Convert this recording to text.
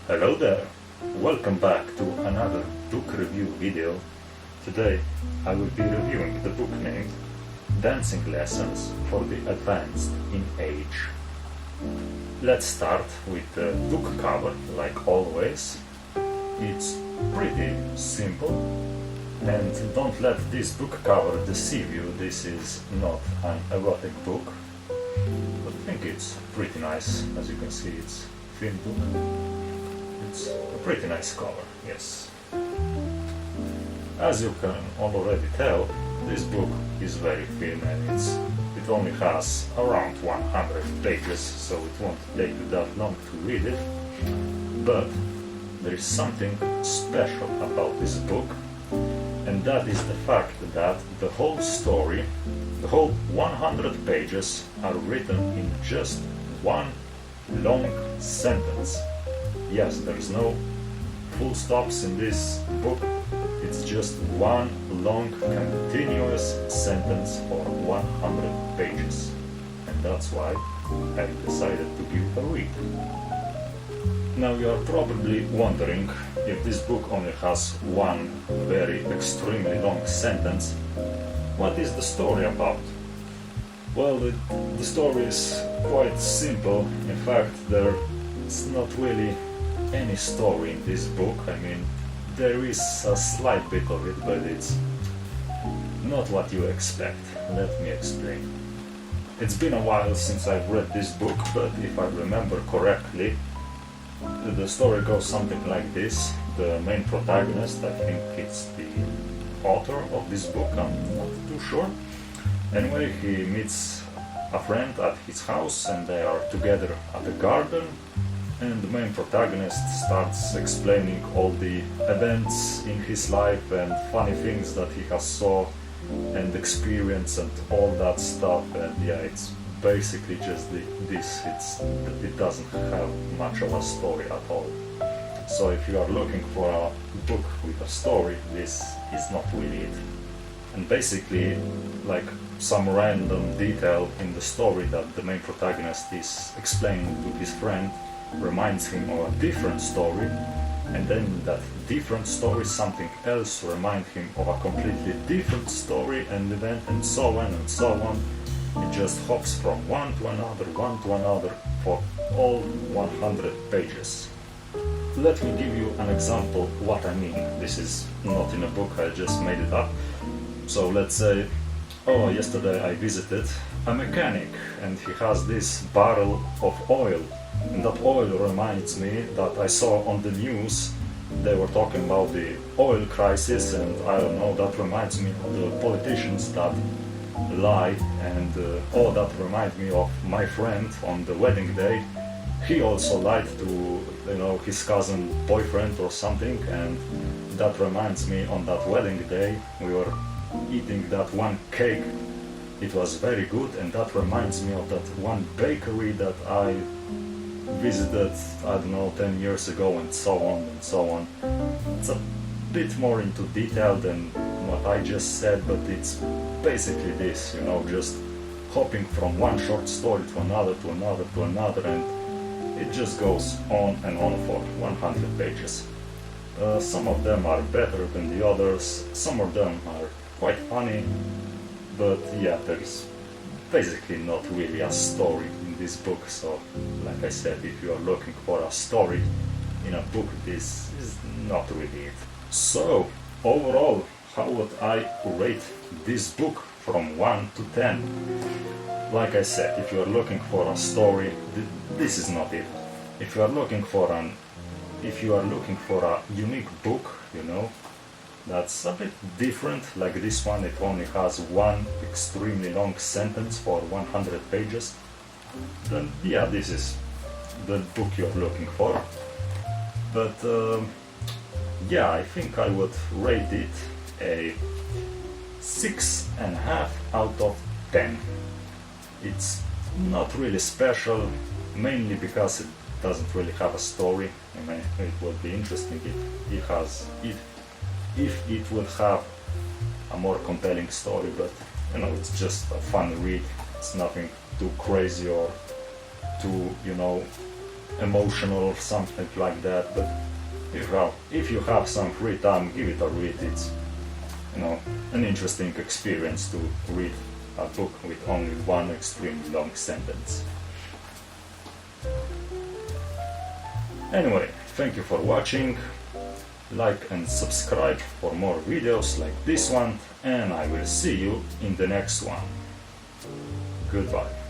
Hello there! Welcome back to another book review video. Today I will be reviewing the book named Dancing Lessons for the Advanced in Age. Let's start with the book cover, like always. It's pretty simple, and don't let this book cover deceive you. This is not an erotic book, but I think it's pretty nice. As you can see, it's a thin book. It's a pretty nice cover, yes. As you can already tell, this book is very thin and it only has around 100 pages, so it won't take you that long to read it. But there is something special about this book, and that is the fact that the whole story, the whole 100 pages, are written in just one long sentence. Yes, there's no full stops in this book. It's just one long continuous sentence for 100 pages. And that's why I decided to give it a read. Now you are probably wondering, if this book only has one very extremely long sentence, what is the story about? Well, the story is quite simple. In fact, there's not really any story in this book. I mean, there is a slight bit of it, but it's not what you expect. Let me explain. It's been a while since I've read this book, but if I remember correctly, the story goes something like this. The main protagonist, I think it's the author of this book, I'm not too sure. Anyway, he meets a friend at his house and they are together at the garden, and the main protagonist starts explaining all the events in his life and funny things that he has saw and experienced and all that stuff. And yeah, it's basically just it doesn't have much of a story at all. So if you are looking for a book with a story, this is not really it. And basically, like, some random detail in the story that the main protagonist is explaining to his friend reminds him of a different story, and then that different story, something else reminds him of a completely different story and event, and so on and so on. It just hops from one to another for all 100 pages. Let me give you an example what I mean. This is not in a book, I just made it up. So let's say, yesterday I visited a mechanic and he has this barrel of oil, and that oil reminds me that I saw on the news they were talking about the oil crisis, and I don't know, that reminds me of the politicians that lie, and that reminds me of my friend on the wedding day. He also lied to, his cousin boyfriend or something, and that reminds me, on that wedding day we were eating that one cake. It was very good, and that reminds me of that one bakery that I visited, I don't know, 10 years ago, and so on and so on. It's a bit more into detail than what I just said, but it's basically this, just hopping from one short story to another, and it just goes on and on for 100 pages. Some of them are better than the others, some of them are quite funny, but yeah, there's basically not really a story in this book. So, like I said, if you are looking for a story in a book, this is not really it. So, overall, how would I rate this book from 1 to 10? Like I said, if you are looking for a story, this is not it. If you are looking for a unique book, that's a bit different, like this one, it only has one extremely long sentence for 100 pages, then yeah, this is the book you're looking for. But yeah, I think I would rate it a 6.5 out of 10. It's not really special, mainly because it doesn't really have a story. I mean, it would be interesting if it would have a more compelling story, but it's just a fun read. It's nothing too crazy or too emotional or something like that. But if you have some free time, give it a read. It's, you know, an interesting experience to read a book with only one extremely long sentence. Anyway, thank you for watching. Like and subscribe for more videos like this one, and I will see you in the next one. Goodbye.